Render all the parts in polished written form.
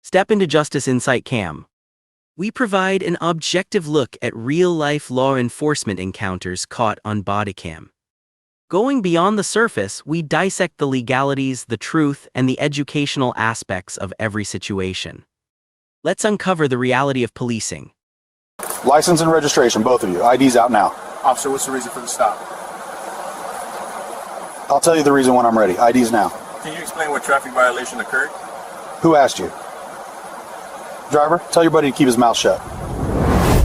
Step into Justice Insight Cam. We provide an objective look at real-life law enforcement encounters caught on bodycam. Going beyond the surface, we dissect the legalities, the truth, and the educational aspects of every situation. Let's uncover the reality of policing. License and registration, both of you. ID's out now. Officer, what's the reason for the stop? I'll tell you the reason when I'm ready. ID's now. Can you explain what traffic violation occurred? Who asked you? Driver, tell your buddy to keep his mouth shut.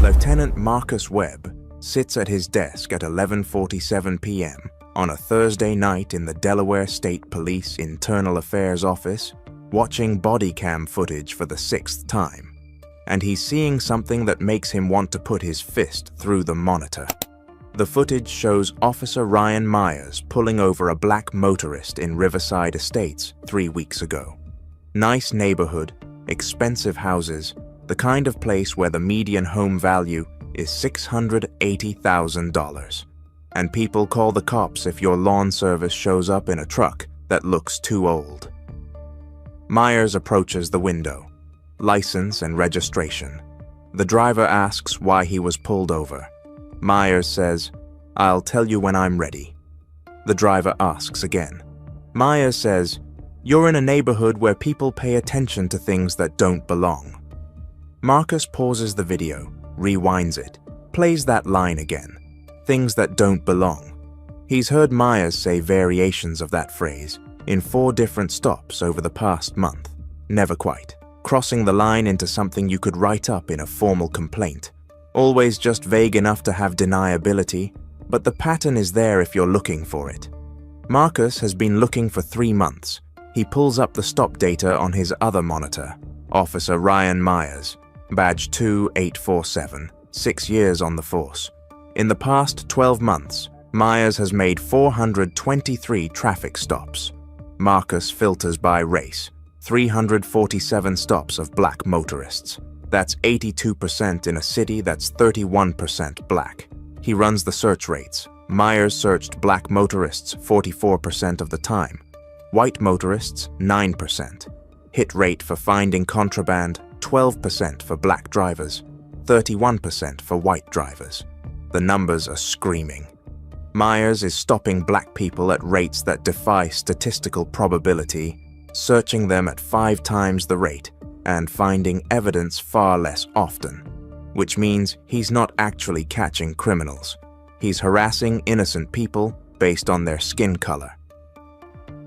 Lieutenant Marcus Webb sits at his desk at 11:47 p.m. on a Thursday night in the Delaware State Police Internal Affairs Office, watching body cam footage for the 6th time. And he's seeing something that makes him want to put his fist through the monitor. The footage shows Officer Ryan Myers pulling over a black motorist in Riverside Estates 3 weeks ago. Nice neighborhood, expensive houses, the kind of place where the median home value is $680,000. And people call the cops if your lawn service shows up in a truck that looks too old. Myers approaches the window. License and registration. The driver asks why he was pulled over. Myers says, "I'll tell you when I'm ready." The driver asks again. Myers says, "You're in a neighborhood where people pay attention to things that don't belong." Marcus pauses the video, rewinds it, plays that line again. Things that don't belong. He's heard Myers say variations of that phrase in 4 different stops over the past month. Never quite. Crossing the line into something you could write up in a formal complaint. Always just vague enough to have deniability, but the pattern is there if you're looking for it. Marcus has been looking for 3 months. He pulls up the stop data on his other monitor. Officer Ryan Myers, badge 2847, 6 years on the force. In the past 12 months, Myers has made 423 traffic stops. Marcus filters by race, 347 stops of black motorists. That's 82% in a city that's 31% black. He runs the search rates. Myers searched black motorists 44% of the time. White motorists, 9%. Hit rate for finding contraband, 12% for black drivers, 31% for white drivers. The numbers are screaming. Myers is stopping black people at rates that defy statistical probability, searching them at 5 times the rate, and finding evidence far less often, which means he's not actually catching criminals. He's harassing innocent people based on their skin color.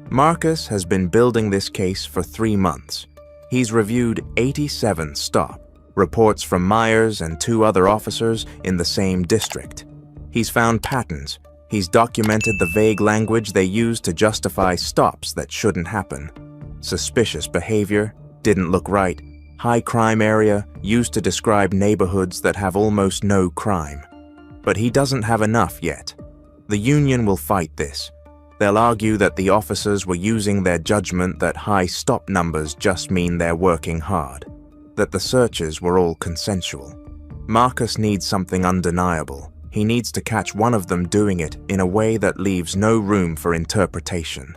Marcus has been building this case for 3 months. He's reviewed 87 stop reports from Myers and 2 other officers in the same district. He's found patterns. He's documented the vague language they use to justify stops that shouldn't happen. Suspicious behavior, didn't look right, high crime area used to describe neighborhoods that have almost no crime. But he doesn't have enough yet. The union will fight this. They'll argue that the officers were using their judgment that high stop numbers just mean they're working hard, that the searches were all consensual. Marcus needs something undeniable. He needs to catch one of them doing it in a way that leaves no room for interpretation.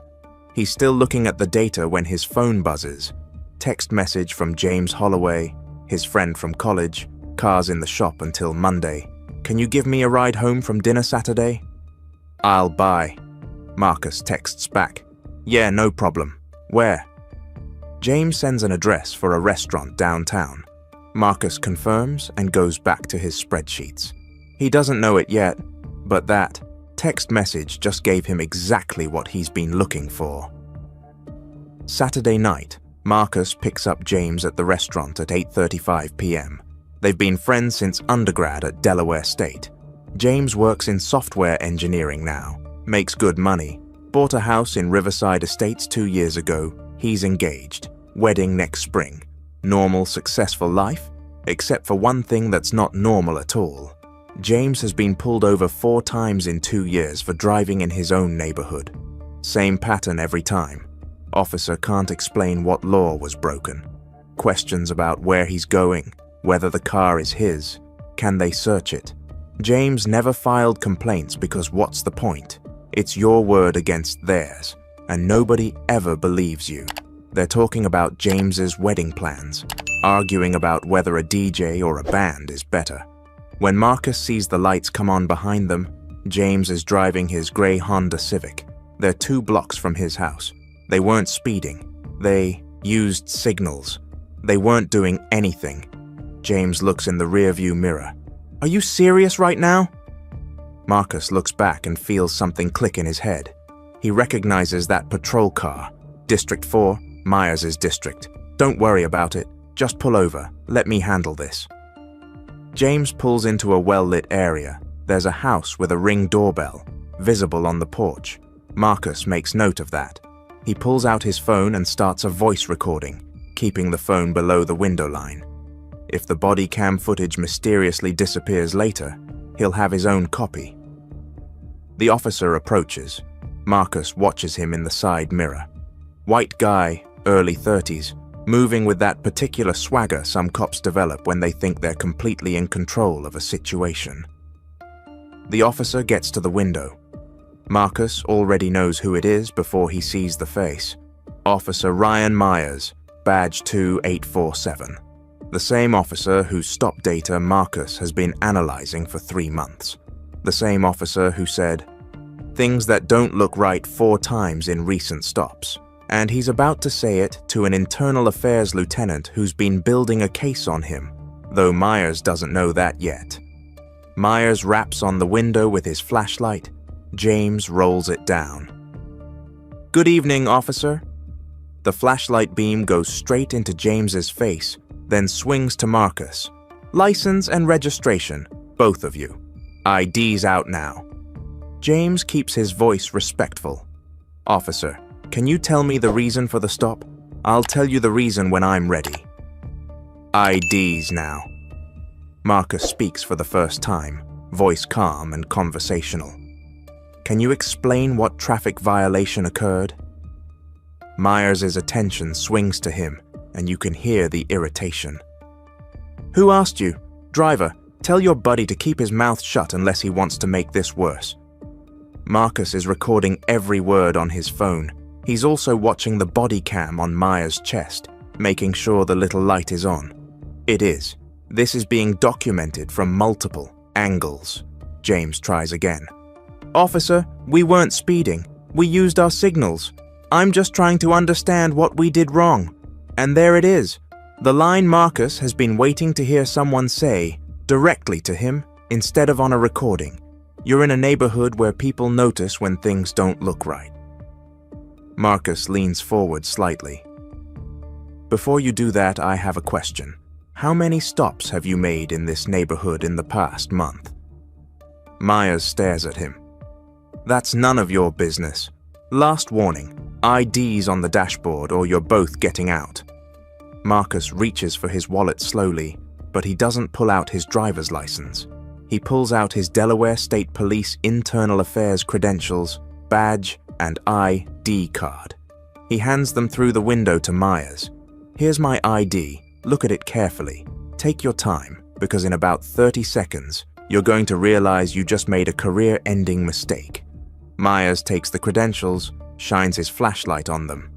He's still looking at the data when his phone buzzes. Text message from James Holloway, his friend from college, car's in the shop until Monday. "Can you give me a ride home from dinner Saturday?" "I'll buy." Marcus texts back. "Yeah, no problem. Where?" James sends an address for a restaurant downtown. Marcus confirms and goes back to his spreadsheets. He doesn't know it yet, but that text message just gave him exactly what he's been looking for. Saturday night, Marcus picks up James at the restaurant at 8:35 p.m. They've been friends since undergrad at Delaware State. James works in software engineering now, makes good money, bought a house in Riverside Estates 2 years ago. He's engaged. Wedding next spring. Normal, successful life? Except for one thing that's not normal at all. James has been pulled over 4 times in 2 years for driving in his own neighborhood. Same pattern every time. Officer can't explain what law was broken. Questions about where he's going, whether the car is his, can they search it. James never filed complaints because what's the point? It's your word against theirs, and nobody ever believes you. They're talking about James's wedding plans, arguing about whether a DJ or a band is better. When Marcus sees the lights come on behind them, James is driving his gray Honda Civic. They're 2 blocks from his house. They weren't speeding. They used signals. They weren't doing anything. James looks in the rearview mirror. Are you serious right now? Marcus looks back and feels something click in his head. He recognizes that patrol car. District 4, Myers' district. Don't worry about it. Just pull over. Let me handle this. James pulls into a well-lit area. There's a house with a Ring doorbell, visible on the porch. Marcus makes note of that. He pulls out his phone and starts a voice recording, keeping the phone below the window line. If the body cam footage mysteriously disappears later, he'll have his own copy. The officer approaches. Marcus watches him in the side mirror. White guy, early 30s, moving with that particular swagger some cops develop when they think they're completely in control of a situation. The officer gets to the window. Marcus already knows who it is before he sees the face. Officer Ryan Myers, badge 2847. The same officer whose stop data Marcus has been analyzing for 3 months. The same officer who said, "Things that don't look right 4 times in recent stops." And he's about to say it to an internal affairs lieutenant who's been building a case on him, though Myers doesn't know that yet. Myers raps on the window with his flashlight. James rolls it down. "Good evening, officer." The flashlight beam goes straight into James's face, then swings to Marcus. "License and registration, both of you. ID's out now." James keeps his voice respectful. "Officer, can you tell me the reason for the stop? I'll tell you the reason when I'm ready." "ID's now." Marcus speaks for the first time, voice calm and conversational. "Can you explain what traffic violation occurred?" Myers' attention swings to him, and you can hear the irritation. "Who asked you? Driver, tell your buddy to keep his mouth shut unless he wants to make this worse." Marcus is recording every word on his phone. He's also watching the body cam on Myers' chest, making sure the little light is on. It is. This is being documented from multiple angles. James tries again. "Officer, we weren't speeding. We used our signals. I'm just trying to understand what we did wrong." And there it is. The line Marcus has been waiting to hear someone say directly to him instead of on a recording. You're in a neighborhood where people notice when things don't look right. Marcus leans forward slightly. "Before you do that, I have a question. How many stops have you made in this neighborhood in the past month?" Myers stares at him. "That's none of your business. Last warning, ID's on the dashboard or you're both getting out." Marcus reaches for his wallet slowly, but he doesn't pull out his driver's license. He pulls out his Delaware State Police Internal Affairs credentials, badge, and ID card. He hands them through the window to Myers. "Here's my ID. Look at it carefully. Take your time, because in about 30 seconds, you're going to realize you just made a career-ending mistake." Myers takes the credentials, shines his flashlight on them.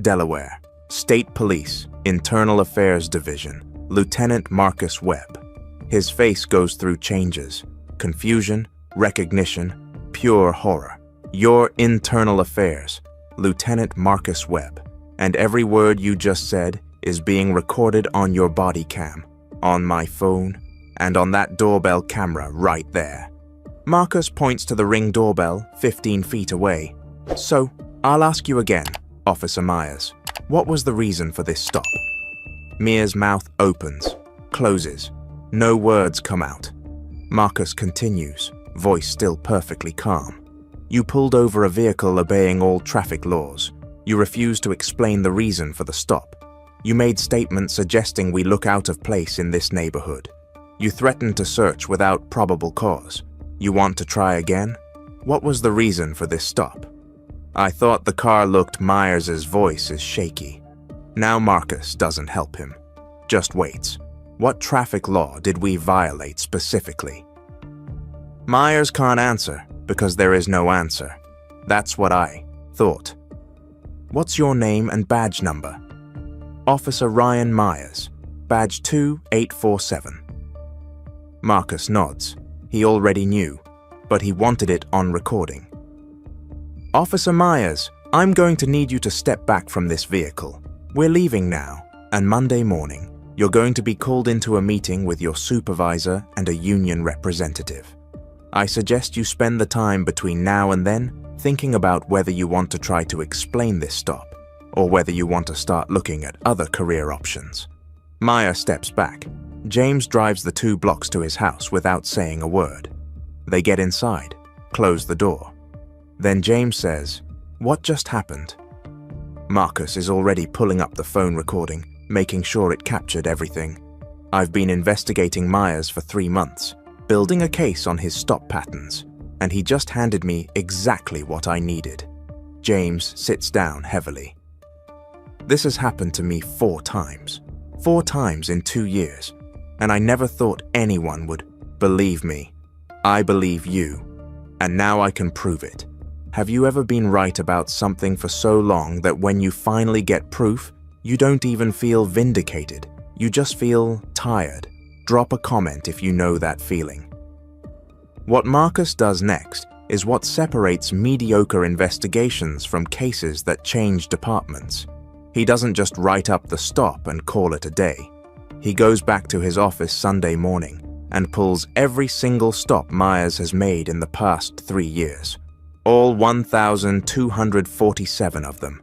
Delaware, State Police, Internal Affairs Division, Lieutenant Marcus Webb. His face goes through changes. Confusion, recognition, pure horror. "Your internal affairs, Lieutenant Marcus Webb. And every word you just said is being recorded on your body cam, on my phone, and on that doorbell camera right there." Marcus points to the Ring doorbell 15 feet away. "So, I'll ask you again, Officer Myers. What was the reason for this stop?" Mears' mouth opens, closes. No words come out. Marcus continues, voice still perfectly calm. "You pulled over a vehicle obeying all traffic laws. You refused to explain the reason for the stop. You made statements suggesting we look out of place in this neighborhood. You threatened to search without probable cause. You want to try again? What was the reason for this stop?" I thought the car looked. Myers' voice is shaky. Now Marcus doesn't help him. Just waits. What traffic law did we violate specifically? Myers can't answer because there is no answer. That's what I thought. "What's your name and badge number?" Officer Ryan Myers, badge 2847. Marcus nods. He already knew, but he wanted it on recording. Officer Myers, I'm going to need you to step back from this vehicle. We're leaving now, and Monday morning, you're going to be called into a meeting with your supervisor and a union representative. I suggest you spend the time between now and then thinking about whether you want to try to explain this stop, or whether you want to start looking at other career options. Meyer steps back. James drives the 2 blocks to his house without saying a word. They get inside, close the door. Then James says, "What just happened?" Marcus is already pulling up the phone recording, making sure it captured everything. I've been investigating Myers for 3 months, building a case on his stop patterns, and he just handed me exactly what I needed. James sits down heavily. This has happened to me 4 times. 4 times in 2 years, and I never thought anyone would believe me. I believe you, and now I can prove it. Have you ever been right about something for so long that when you finally get proof, you don't even feel vindicated? You just feel tired. Drop a comment if you know that feeling. What Marcus does next is what separates mediocre investigations from cases that change departments. He doesn't just write up the stop and call it a day. He goes back to his office Sunday morning and pulls every single stop Myers has made in the past 3 years. All 1,247 of them.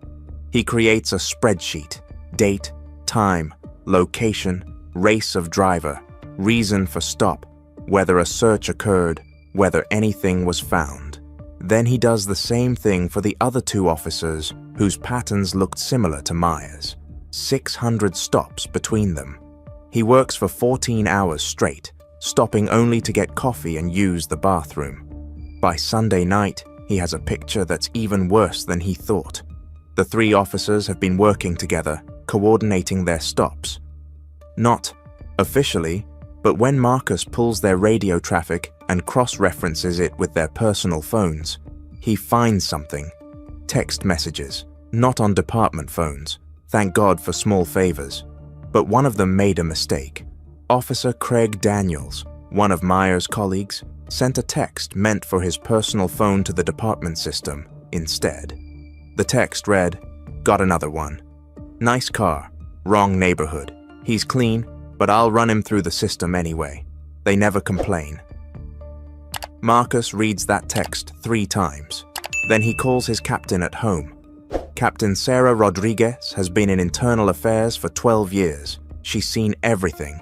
He creates a spreadsheet: date, time, location, race of driver, reason for stop, whether a search occurred, whether anything was found. Then he does the same thing for the other 2 officers whose patterns looked similar to Myers. 600 stops between them. He works for 14 hours straight, stopping only to get coffee and use the bathroom. By Sunday night, he has a picture that's even worse than he thought. The 3 officers have been working together, coordinating their stops. Not officially, but when Marcus pulls their radio traffic and cross-references it with their personal phones, he finds something. Text messages, not on department phones. Thank God for small favors. But one of them made a mistake. Officer Craig Daniels, one of Myers' colleagues, sent a text meant for his personal phone to the department system instead. The text read, "Got another one. Nice car, wrong neighborhood. He's clean, but I'll run him through the system anyway. They never complain." Marcus reads that text 3 times. Then he calls his captain at home. Captain Sarah Rodriguez has been in internal affairs for 12 years. She's seen everything.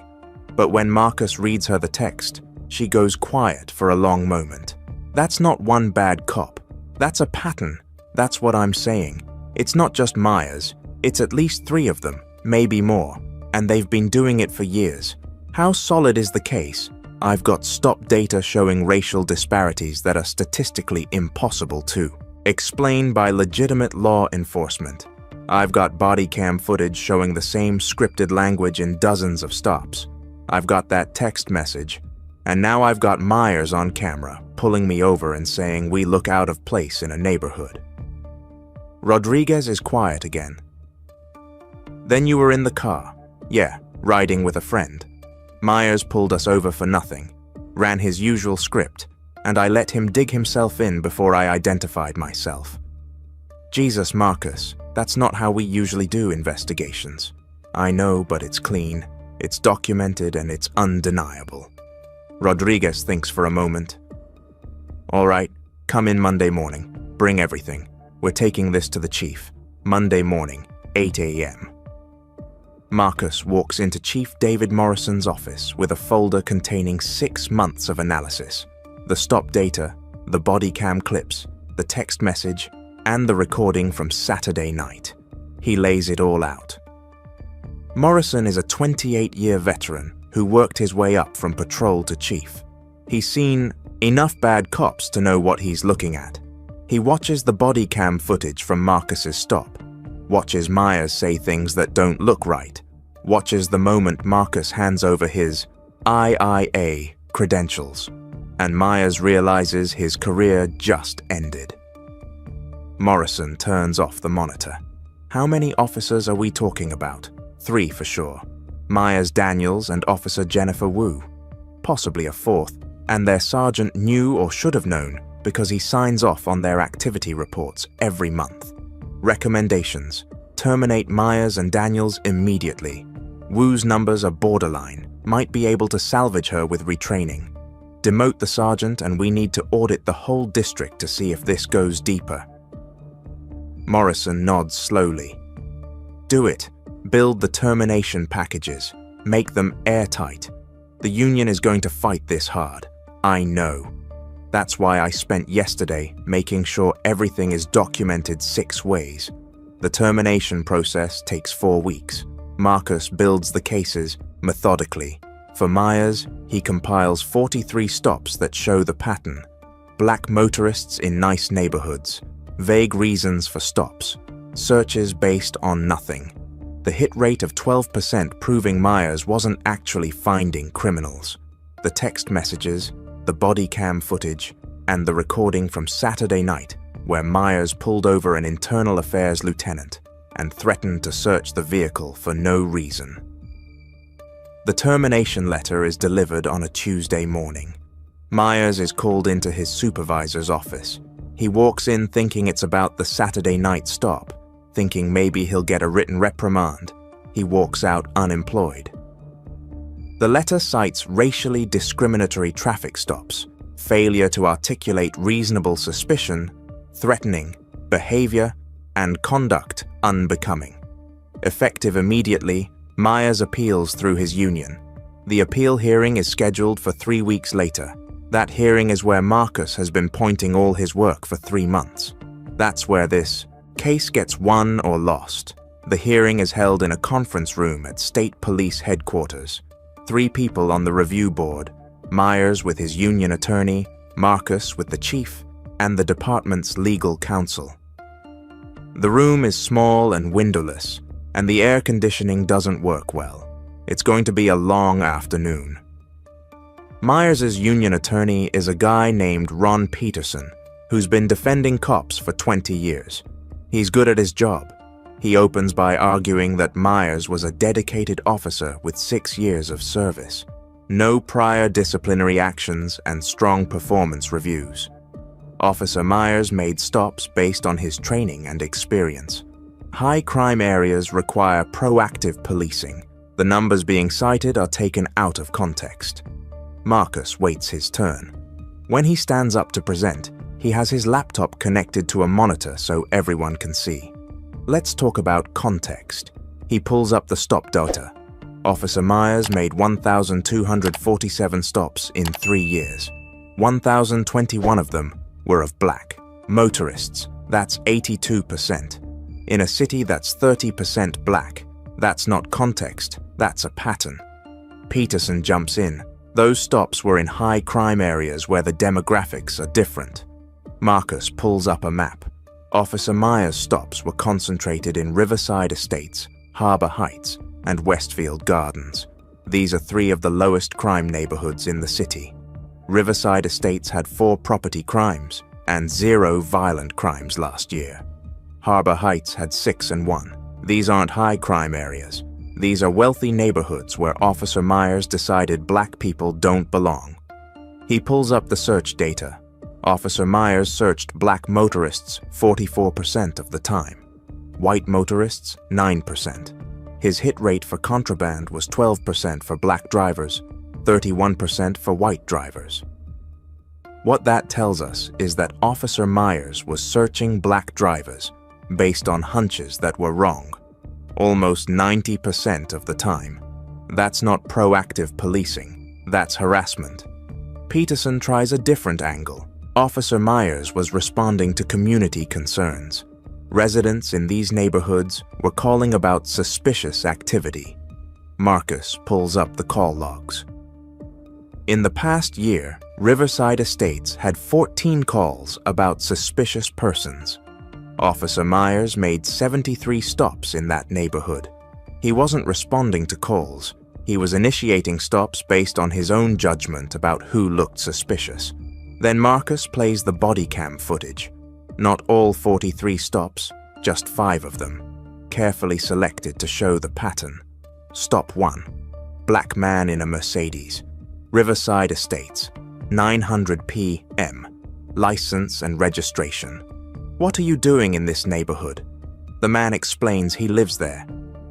But when Marcus reads her the text, she goes quiet for a long moment. That's not one bad cop. That's a pattern. That's what I'm saying. It's not just Myers. It's at least 3 of them, maybe more. And they've been doing it for years. How solid is the case? I've got stop data showing racial disparities that are statistically impossible to explain by legitimate law enforcement. I've got body cam footage showing the same scripted language in dozens of stops. I've got that text message. And now I've got Myers on camera, pulling me over and saying we look out of place in a neighborhood. Rodriguez is quiet again. Then you were in the car. Yeah, riding with a friend. Myers pulled us over for nothing, ran his usual script, and I let him dig himself in before I identified myself. Jesus, Marcus, that's not how we usually do investigations. I know, but it's clean, it's documented, and it's undeniable. Rodriguez thinks for a moment. All right, come in Monday morning. Bring everything. We're taking this to the chief. Monday morning, 8 a.m. Marcus walks into Chief David Morrison's office with a folder containing 6 months of analysis. The stop data, the body cam clips, the text message, and the recording from Saturday night. He lays it all out. Morrison is a 28-year veteran who worked his way up from patrol to chief. He's seen enough bad cops to know what he's looking at. He watches the body cam footage from Marcus's stop, watches Myers say things that don't look right, watches the moment Marcus hands over his IIA credentials, and Myers realizes his career just ended. Morrison turns off the monitor. How many officers are we talking about? 3 for sure. Myers Daniels and Officer Jennifer Wu. Possibly a 4th, and their sergeant knew or should have known because he signs off on their activity reports every month. Recommendations: terminate Myers and Daniels immediately. Wu's numbers are borderline, might be able to salvage her with retraining. Demote the sergeant, and we need to audit the whole district to see if this goes deeper. Morrison nods slowly. Do it. Build the termination packages. Make them airtight. The union is going to fight this hard. I know. That's why I spent yesterday making sure everything is documented 6 ways. The termination process takes 4 weeks. Marcus builds the cases methodically. For Myers, he compiles 43 stops that show the pattern. Black motorists in nice neighborhoods. Vague reasons for stops. Searches based on nothing. The hit rate of 12% proving Myers wasn't actually finding criminals. The text messages, the body cam footage, and the recording from Saturday night where Myers pulled over an internal affairs lieutenant and threatened to search the vehicle for no reason. The termination letter is delivered on a Tuesday morning. Myers is called into his supervisor's office. He walks in thinking it's about the Saturday night stop, thinking maybe he'll get a written reprimand. He walks out unemployed. The letter cites racially discriminatory traffic stops, failure to articulate reasonable suspicion, threatening, behavior, and conduct unbecoming. Effective immediately, Myers appeals through his union. The appeal hearing is scheduled for 3 weeks later. That hearing is where Marcus has been pointing all his work for 3 months. That's where this case gets won or lost. The hearing is held in a conference room at State Police Headquarters. 3 people on the review board, Myers with his union attorney, Marcus with the chief, and the department's legal counsel. The room is small and windowless, and the air conditioning doesn't work well. It's going to be a long afternoon. Myers' union attorney is a guy named Ron Peterson, who's been defending cops for 20 years. He's good at his job. He opens by arguing that Myers was a dedicated officer with 6 years of service, no prior disciplinary actions, and strong performance reviews. Officer Myers made stops based on his training and experience. High crime areas require proactive policing. The numbers being cited are taken out of context. Marcus waits his turn. When he stands up to present, he has his laptop connected to a monitor so everyone can see. Let's talk about context. He pulls up the stop data. Officer Myers made 1,247 stops in 3 years. 1,021 of them were of black motorists. That's 82%. In a city that's 30% black, that's not context, that's a pattern. Peterson jumps in. Those stops were in high crime areas where the demographics are different. Marcus pulls up a map. Officer Myers' stops were concentrated in Riverside Estates, Harbor Heights, and Westfield Gardens. These are 3 of the lowest crime neighborhoods in the city. Riverside Estates had 4 property crimes and 0 violent crimes last year. Harbor Heights had 6 and 1. These aren't high crime areas. These are wealthy neighborhoods where Officer Myers decided black people don't belong. He pulls up the search data. Officer Myers searched black motorists 44% of the time. White motorists, 9%. His hit rate for contraband was 12% for black drivers, 31% for white drivers. What that tells us is that Officer Myers was searching black drivers based on hunches that were wrong, almost 90% of the time. That's not proactive policing, that's harassment. Peterson tries a different angle. Officer Myers was responding to community concerns. Residents in these neighborhoods were calling about suspicious activity. Marcus pulls up the call logs. In the past year, Riverside Estates had 14 calls about suspicious persons. Officer Myers made 73 stops in that neighborhood. He wasn't responding to calls. He was initiating stops based on his own judgment about who looked suspicious. Then Marcus plays the body cam footage. Not all 43 stops, just 5 of them, carefully selected to show the pattern. Stop 1. Black man in a Mercedes. Riverside Estates. 900 p.m. License and registration. What are you doing in this neighborhood? The man explains he lives there.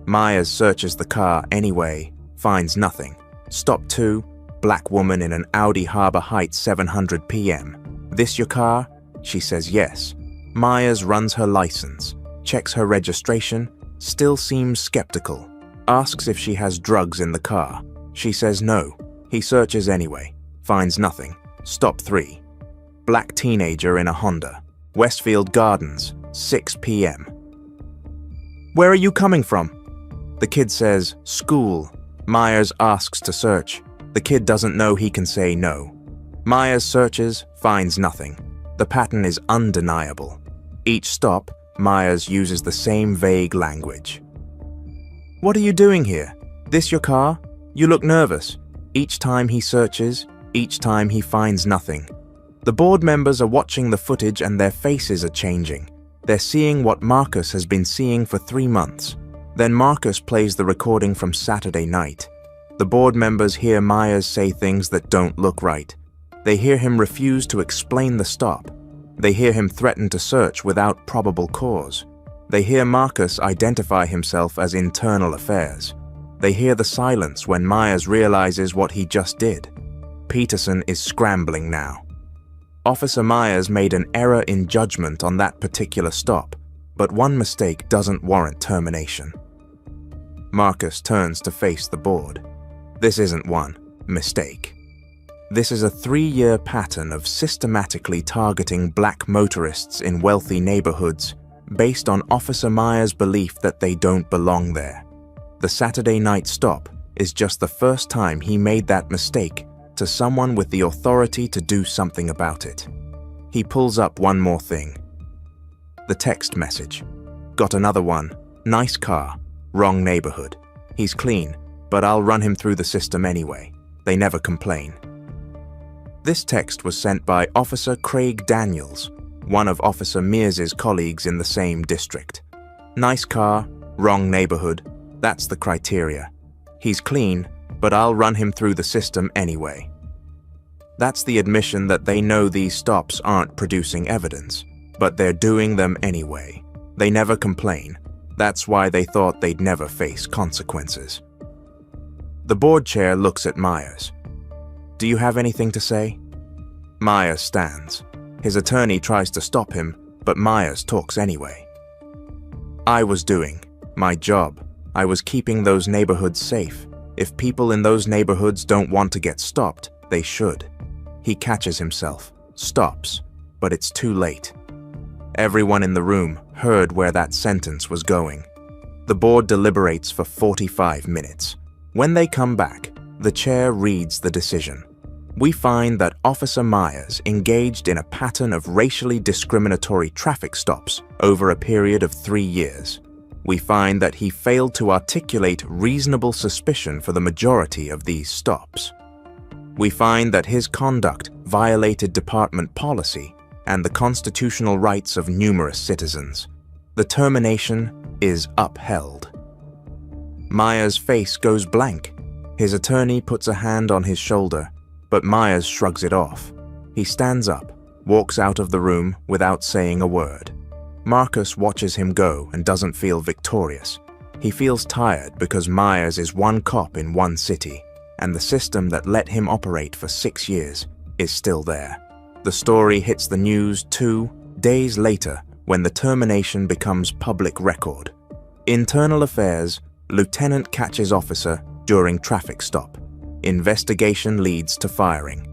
Myers searches the car anyway, finds nothing. Stop 2. Black woman in an Audi Harbor Heights 700 p.m. This your car? She says yes. Myers runs her license, checks her registration, still seems skeptical. Asks if she has drugs in the car. She says no. He searches anyway, finds nothing. Stop 3. Black teenager in a Honda. Westfield Gardens, 6 p.m. Where are you coming from? The kid says, school. Myers asks to search. The kid doesn't know he can say no. Myers searches, finds nothing. The pattern is undeniable. Each stop, Myers uses the same vague language. What are you doing here? This your car? You look nervous. Each time he searches, each time he finds nothing. The board members are watching the footage and their faces are changing. They're seeing what Marcus has been seeing for 3 months. Then Marcus plays the recording from Saturday night. The board members hear Myers say things that don't look right. They hear him refuse to explain the stop. They hear him threaten to search without probable cause. They hear Marcus identify himself as internal affairs. They hear the silence when Myers realizes what he just did. Peterson is scrambling now. Officer Myers made an error in judgment on that particular stop, but one mistake doesn't warrant termination. Marcus turns to face the board. This isn't one mistake. This is a 3-year pattern of systematically targeting black motorists in wealthy neighborhoods based on Officer Myers' belief that they don't belong there. The Saturday night stop is just the first time he made that mistake to someone with the authority to do something about it. He pulls up one more thing. The text message. Got another one. Nice car. Wrong neighborhood. He's clean, but I'll run him through the system anyway. They never complain. This text was sent by Officer Craig Daniels, one of Officer Mears's colleagues in the same district. Nice car, wrong neighborhood. That's the criteria. He's clean, but I'll run him through the system anyway. That's the admission that they know these stops aren't producing evidence, but they're doing them anyway. They never complain. That's why they thought they'd never face consequences. The board chair looks at Myers. Do you have anything to say? Myers stands. His attorney tries to stop him, but Myers talks anyway. I was doing my job. I was keeping those neighborhoods safe. If people in those neighborhoods don't want to get stopped, they should. He catches himself, stops, but it's too late. Everyone in the room heard where that sentence was going. The board deliberates for 45 minutes. When they come back, the chair reads the decision. We find that Officer Myers engaged in a pattern of racially discriminatory traffic stops over a period of 3 years. We find that he failed to articulate reasonable suspicion for the majority of these stops. We find that his conduct violated department policy and the constitutional rights of numerous citizens. The termination is upheld. Myers' face goes blank. His attorney puts a hand on his shoulder, but Myers shrugs it off. He stands up, walks out of the room without saying a word. Marcus watches him go and doesn't feel victorious. He feels tired because Myers is one cop in one city, and the system that let him operate for 6 years is still there. The story hits the news 2 days later when the termination becomes public record. Internal Affairs, Lieutenant catches officer during traffic stop. Investigation leads to firing.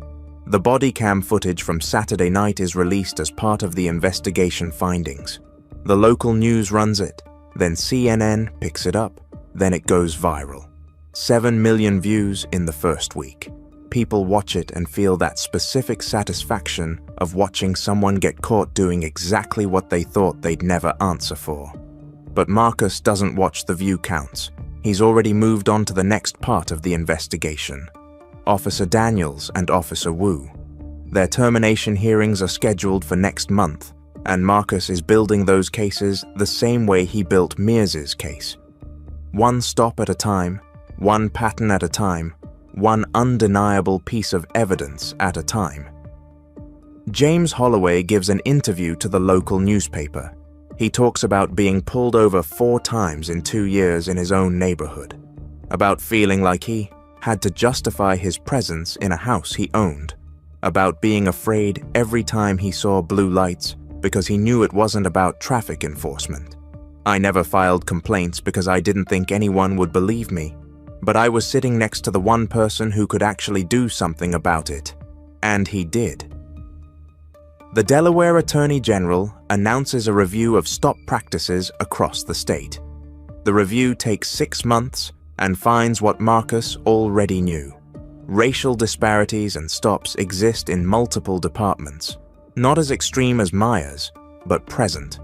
The body cam footage from Saturday night is released as part of the investigation findings. The local news runs it, then CNN picks it up, then it goes viral. 7 million views in the first week. People watch it and feel that specific satisfaction of watching someone get caught doing exactly what they thought they'd never answer for. But Marcus doesn't watch the view counts. He's already moved on to the next part of the investigation. Officer Daniels and Officer Wu. Their termination hearings are scheduled for next month, and Marcus is building those cases the same way he built Mears's case. One stop at a time, one pattern at a time, one undeniable piece of evidence at a time. James Holloway gives an interview to the local newspaper. He talks about being pulled over 4 times in 2 years in his own neighborhood, about feeling like he had to justify his presence in a house he owned, about being afraid every time he saw blue lights because he knew it wasn't about traffic enforcement. I never filed complaints because I didn't think anyone would believe me, but I was sitting next to the one person who could actually do something about it, and he did. The Delaware Attorney General announces a review of stop practices across the state. The review takes 6 months and finds what Marcus already knew. Racial disparities and stops exist in multiple departments, not as extreme as Myers, but present.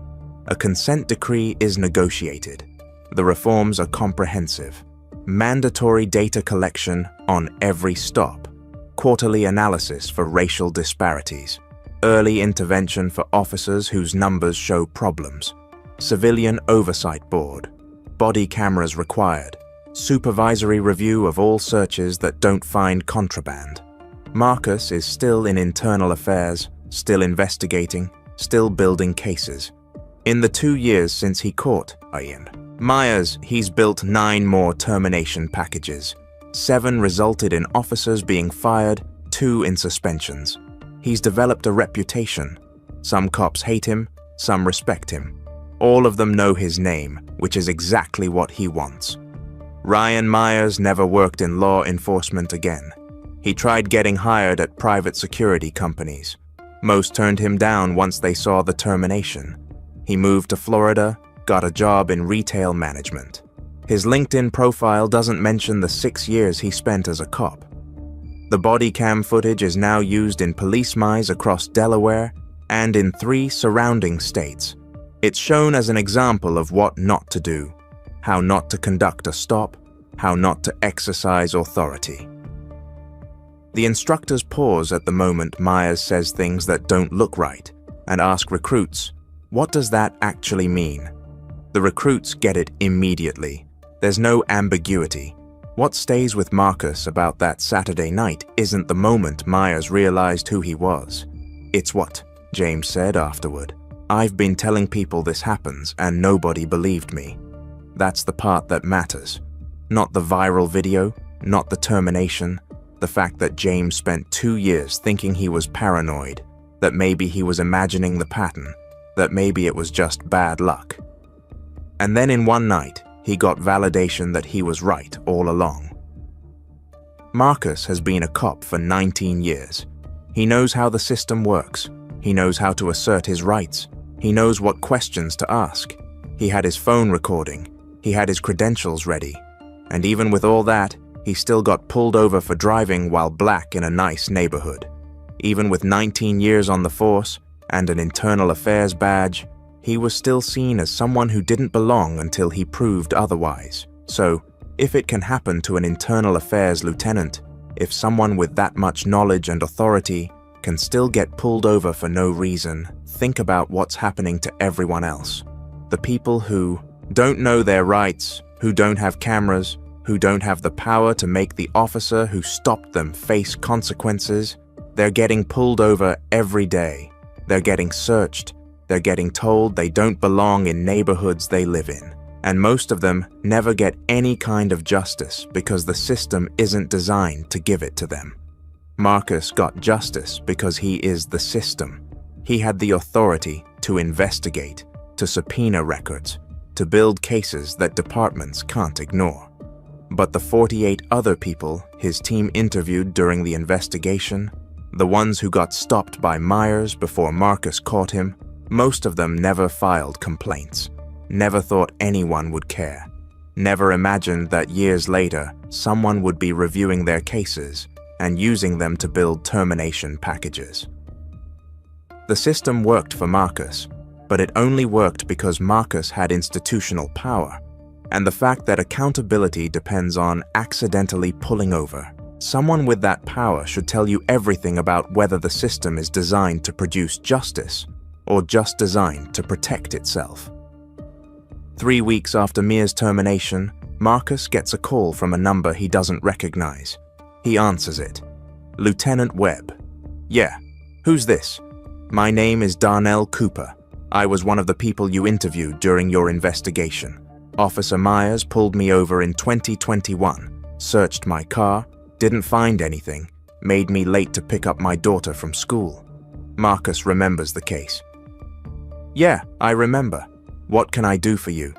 A consent decree is negotiated. The reforms are comprehensive. Mandatory data collection on every stop. Quarterly analysis for racial disparities. Early intervention for officers whose numbers show problems. Civilian Oversight Board. Body cameras required. Supervisory review of all searches that don't find contraband. Marcus is still in internal affairs, still investigating, still building cases. In the 2 years since he caught Ian Myers, he's built 9 more termination packages. 7 resulted in officers being fired, 2 in suspensions. He's developed a reputation. Some cops hate him, some respect him. All of them know his name, which is exactly what he wants. Ryan Myers never worked in law enforcement again. He tried getting hired at private security companies. Most turned him down once they saw the termination. He moved to Florida, got a job in retail management. His LinkedIn profile doesn't mention the 6 years he spent as a cop. The body cam footage is now used in police mice across Delaware and in 3 surrounding states. It's shown as an example of what not to do, how not to conduct a stop, how not to exercise authority. The instructors pause at the moment Myers says things that don't look right and ask recruits, what does that actually mean? The recruits get it immediately. There's no ambiguity. What stays with Marcus about that Saturday night isn't the moment Myers realized who he was. It's what James said afterward. I've been telling people this happens and nobody believed me. That's the part that matters. Not the viral video, not the termination, the fact that James spent 2 years thinking he was paranoid, that maybe he was imagining the pattern, that maybe it was just bad luck. And then in one night, he got validation that he was right all along. Marcus has been a cop for 19 years. He knows how the system works. He knows how to assert his rights. He knows what questions to ask. He had his phone recording. He had his credentials ready. And even with all that, he still got pulled over for driving while black in a nice neighborhood. Even with 19 years on the force and an internal affairs badge, he was still seen as someone who didn't belong until he proved otherwise. So, if it can happen to an internal affairs lieutenant, if someone with that much knowledge and authority can still get pulled over for no reason, think about what's happening to everyone else. The people who don't know their rights, who don't have cameras, who don't have the power to make the officer who stopped them face consequences, they're getting pulled over every day. They're getting searched. They're getting told they don't belong in neighborhoods they live in. And most of them never get any kind of justice because the system isn't designed to give it to them. Marcus got justice because he is the system. He had the authority to investigate, to subpoena records, to build cases that departments can't ignore. But the 48 other people his team interviewed during the investigation, the ones who got stopped by Myers before Marcus caught him, most of them never filed complaints, never thought anyone would care, never imagined that years later someone would be reviewing their cases and using them to build termination packages. The system worked for Marcus, but it only worked because Marcus had institutional power, and the fact that accountability depends on accidentally pulling over. Someone with that power should tell you everything about whether the system is designed to produce justice or just designed to protect itself. 3 weeks after Mia's termination, Marcus gets a call from a number he doesn't recognize. He answers it. Lieutenant Webb. Yeah, who's this? My name is Darnell Cooper. I was one of the people you interviewed during your investigation. Officer Myers pulled me over in 2021, searched my car, didn't find anything, made me late to pick up my daughter from school. Marcus remembers the case. Yeah, I remember. What can I do for you?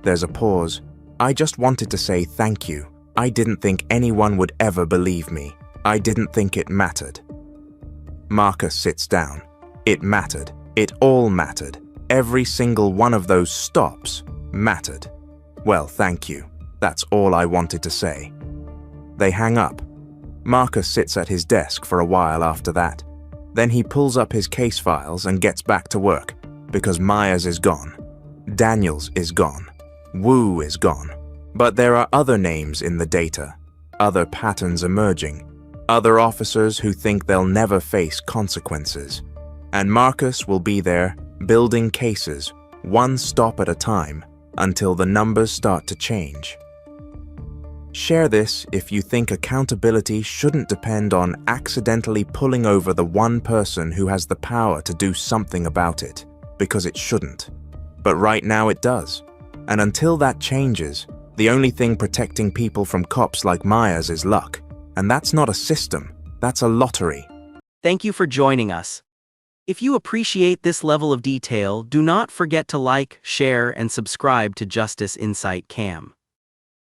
There's a pause. I just wanted to say thank you. I didn't think anyone would ever believe me. I didn't think it mattered. Marcus sits down. It mattered. It all mattered. Every single one of those stops mattered. Well, thank you. That's all I wanted to say. They hang up. Marcus sits at his desk for a while after that. Then he pulls up his case files and gets back to work, because Myers is gone. Daniels is gone. Wu is gone. But there are other names in the data, other patterns emerging, other officers who think they'll never face consequences. And Marcus will be there, building cases, one stop at a time, until the numbers start to change. Share this if you think accountability shouldn't depend on accidentally pulling over the one person who has the power to do something about it, because it shouldn't. But right now it does. And until that changes, the only thing protecting people from cops like Myers is luck. And that's not a system, that's a lottery. Thank you for joining us. If you appreciate this level of detail, do not forget to like, share, and subscribe to Justice Insight Cam.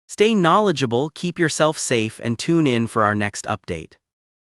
Stay knowledgeable, keep yourself safe, and tune in for our next update.